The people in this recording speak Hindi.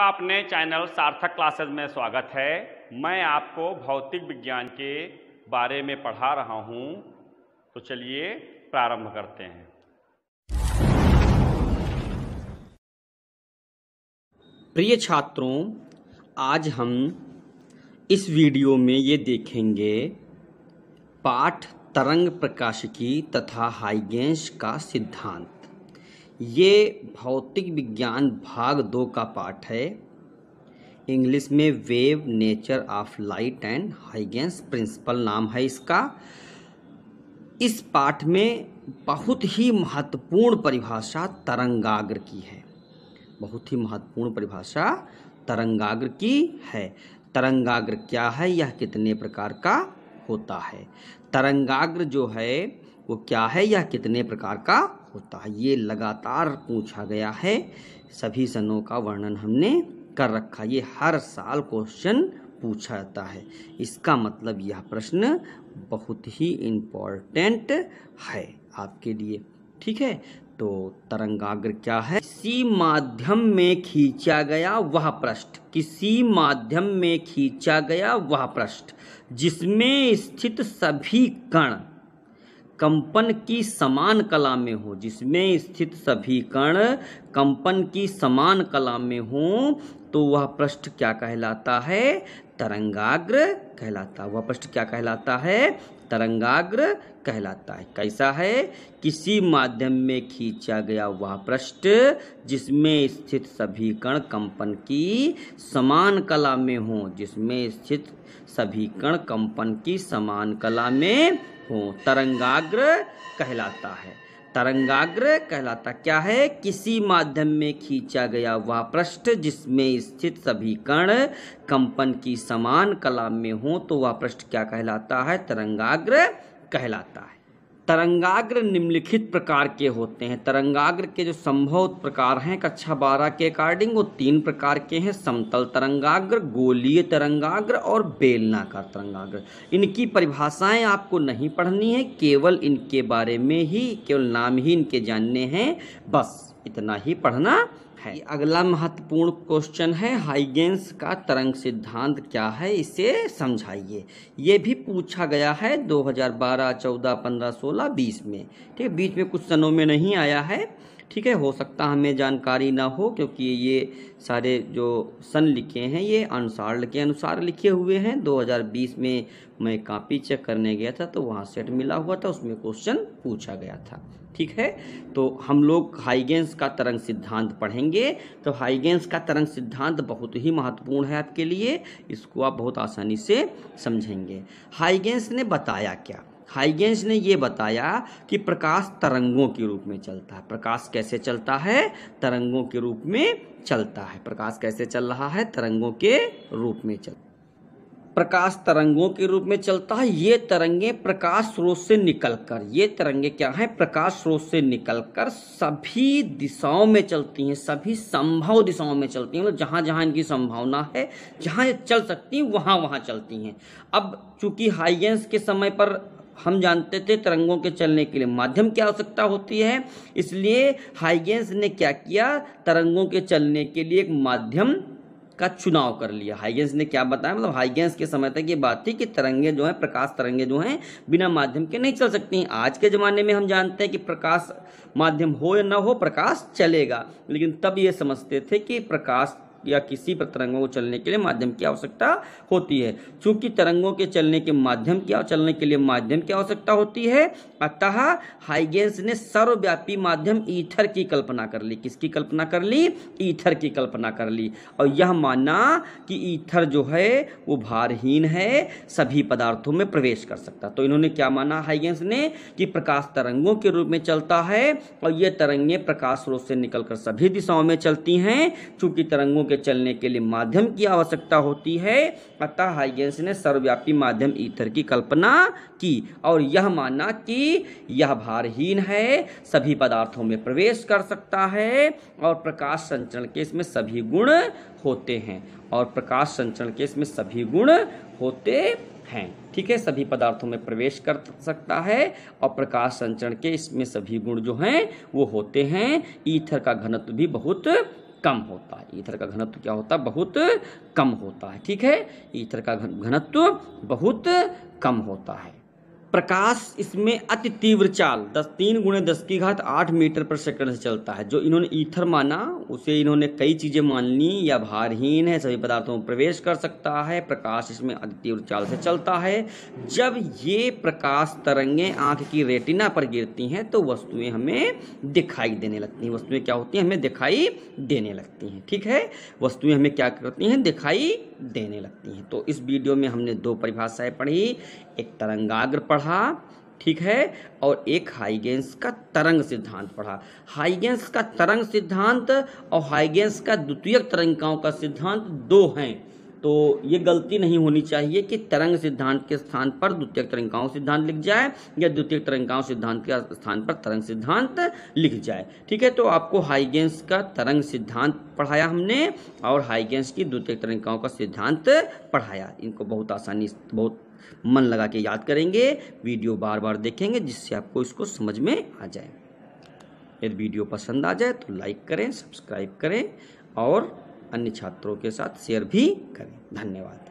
आपका अपने चैनल सार्थक क्लासेस में स्वागत है। मैं आपको भौतिक विज्ञान के बारे में पढ़ा रहा हूं, तो चलिए प्रारंभ करते हैं। प्रिय छात्रों, आज हम इस वीडियो में ये देखेंगे पाठ तरंग प्रकाशिकी तथा हाइगेंस का सिद्धांत। ये भौतिक विज्ञान भाग 2 का पाठ है। इंग्लिश में wave nature of light and Huygens principle नाम है इसका। इस पाठ में बहुत ही महत्वपूर्ण परिभाषा तरंगाग्र की है। बहुत ही महत्वपूर्ण परिभाषा तरंगाग्र की है। तरंगाग्र क्या है, यह कितने प्रकार का होता है, तरंगाग्र जो है वो क्या है, यह कितने प्रकार का होता है, ये लगातार पूछा गया है। सभी सनों का वर्णन हमने कर रखा। ये हर साल क्वेश्चन पूछा जाता है। इसका मतलब यह प्रश्न बहुत ही इम्पोर्टेंट है आपके लिए। ठीक है, तो तरंगाग्र क्या है? किसी माध्यम में खींचा गया वह पृष्ठ, किसी माध्यम में खींचा गया वह पृष्ठ जिसमें स्थित सभी कण कंपन की समान कला में हो, जिसमें स्थित सभी कण कंपन की समान कला में हो, तो वह पृष्ठ क्या कहलाता है? तरंगाग्र कहलाता है। वह पृष्ठ क्या कहलाता है? तरंगाग्र कहलाता है। कैसा है? किसी माध्यम में खींचा गया वह पृष्ठ जिसमें स्थित सभी कण कंपन की समान कला में हो, जिसमें स्थित सभी कण कंपन की समान कला में हो, तरंगाग्र कहलाता है। तरंगाग्र कहलाता क्या है? किसी माध्यम में खींचा गया वह पृष्ठ जिसमें स्थित सभी कण कंपन की समान कला में हो, तो वह पृष्ठ क्या कहलाता है? तरंगाग्र कहलाता है। तरंगाग्र निम्नलिखित प्रकार के होते हैं। तरंगाग्र के जो संभव प्रकार हैं कक्षा 12 के अकॉर्डिंग, वो 3 प्रकार के हैं: समतल तरंगाग्र, गोलीय तरंगाग्र और बेलनाकार तरंगाग्र। इनकी परिभाषाएं आपको नहीं पढ़नी है, केवल इनके बारे में ही, केवल नाम ही इनके जानने हैं, बस इतना ही पढ़ना है। अगला महत्वपूर्ण क्वेश्चन है, हाइगेंस का तरंग सिद्धांत क्या है, इसे समझाइए। ये भी पूछा गया है 2012, 14, 15, 16, 20 में। ठीक है, बीच में कुछ सनों में नहीं आया है। ठीक है, हो सकता हमें जानकारी ना हो, क्योंकि ये सारे जो सन लिखे हैं ये अनुसार के अनुसार लिखे हुए हैं। 2020 में मैं कॉपी चेक करने गया था, तो वहाँ सेट मिला हुआ था, उसमें क्वेश्चन पूछा गया था। ठीक है, तो हम लोग हाइगेंस का तरंग सिद्धांत पढ़ेंगे। तो हाइगेंस का तरंग सिद्धांत बहुत ही महत्वपूर्ण है आपके लिए, इसको आप बहुत आसानी से समझेंगे। हाइगेंस ने बताया क्या? हाइगेंस ने ये बताया कि प्रकाश तरंगों के रूप में चलता है। प्रकाश कैसे चलता है? तरंगों के रूप में चलता है। प्रकाश कैसे चल रहा है? तरंगों के रूप में चल प्रकाश तरंगों के रूप में चलता है। ये तरंगे प्रकाश स्रोत से निकलकर, ये तरंगे क्या हैं? प्रकाश स्रोत से निकलकर सभी दिशाओं में चलती हैं, सभी संभव दिशाओं में चलती हैं। मतलब जहाँ जहाँ इनकी संभावना है, जहाँ ये चल सकती हैं, वहाँ वहाँ चलती हैं। अब चूंकि हाइगेंस के समय पर हम जानते थे तरंगों के चलने के लिए माध्यम की आवश्यकता होती है, इसलिए हाइगेंस ने क्या किया? तरंगों के चलने के लिए एक माध्यम का चुनाव कर लिया। हाइगेंस ने क्या बताया? मतलब हाइगेंस के समय तक ये बात थी कि तरंगे जो हैं, प्रकाश तरंगे जो हैं, बिना माध्यम के नहीं चल सकती हैं। आज के ज़माने में हम जानते हैं कि प्रकाश माध्यम हो या ना हो, प्रकाश चलेगा, लेकिन तब ये समझते थे कि प्रकाश या किसी पर तरंगों को चलने के लिए माध्यम की आवश्यकता होती है। चूंकि तरंगों के चलने के चलने के लिए माध्यम की आवश्यकता होती है, अतः हाइगेंस ने सर्वव्यापी माध्यम ईथर की कल्पना कर ली। किसकी कल्पना कर ली? ईथर की कल्पना कर ली, और यह माना कि ईथर जो है वो भारहीन है, सभी पदार्थों में प्रवेश कर सकता। तो इन्होंने क्या माना हाइगेंस ने? कि प्रकाश तरंगों के रूप में चलता है, और ये तरंगे प्रकाश स्रोत से निकलकर सभी दिशाओं में चलती हैं। चूंकि तरंगों के चलने के लिए माध्यम की आवश्यकता होती है, अतः हाइगेंस ने सर्वव्यापी माध्यम ईथर की कल्पना की, और यह माना कि यह भारहीन है, सभी पदार्थों में प्रवेश कर सकता है, और प्रकाश संचरण के इसमें सभी गुण होते हैं, और प्रकाश संचरण के इसमें सभी गुण होते हैं। ठीक है, सभी पदार्थों में प्रवेश कर सकता है, और प्रकाश संचरण के इसमें सभी गुण जो हैं वो होते हैं। ईथर का घनत्व भी बहुत कम होता है। ईथर का घनत्व क्या होता है? बहुत कम होता है। ठीक है, ईथर का घनत्व बहुत कम होता है। प्रकाश इसमें अति तीव्र चाल 3 × 10⁸ मीटर पर सेकंड से चलता है। जो इन्होंने ईथर माना उसे इन्होंने कई चीज़ें मान ली, या भारहीन है, सभी पदार्थों में प्रवेश कर सकता है, प्रकाश इसमें अति तीव्र चाल से चलता है। जब ये प्रकाश तरंगें आँख की रेटिना पर गिरती हैं तो वस्तुएं हमें दिखाई देने लगती हैं। वस्तुएं क्या होती हैं? हमें दिखाई देने लगती हैं। ठीक है, वस्तुएं हमें क्या करती हैं? दिखाई देने लगती हैं। तो इस वीडियो में हमने 2 परिभाषाएं पढ़ी, एक तरंगाग्र पढ़ा, ठीक है, और एक हाइगेंस का तरंग सिद्धांत पढ़ा। हाइगेंस का तरंग सिद्धांत और हाइगेंस का द्वितीयक तरंगिकाओं का सिद्धांत 2 हैं। तो ये गलती नहीं होनी चाहिए कि तरंग सिद्धांत के स्थान पर द्वितीयक तरंगिकाओं सिद्धांत लिख जाए या द्वितीयक तरंगिकाओं सिद्धांत के स्थान पर तरंग सिद्धांत लिख जाए। ठीक है, तो आपको हाइगेंस का तरंग सिद्धांत पढ़ाया हमने और हाइगेंस की द्वितीयक तरंगिकाओं का सिद्धांत पढ़ाया। इनको बहुत आसानी, बहुत मन लगा के याद करेंगे, वीडियो बार बार देखेंगे जिससे आपको इसको समझ में आ जाए। यदि वीडियो पसंद आ जाए तो लाइक करें, सब्सक्राइब करें और अन्य छात्रों के साथ शेयर भी करें। धन्यवाद।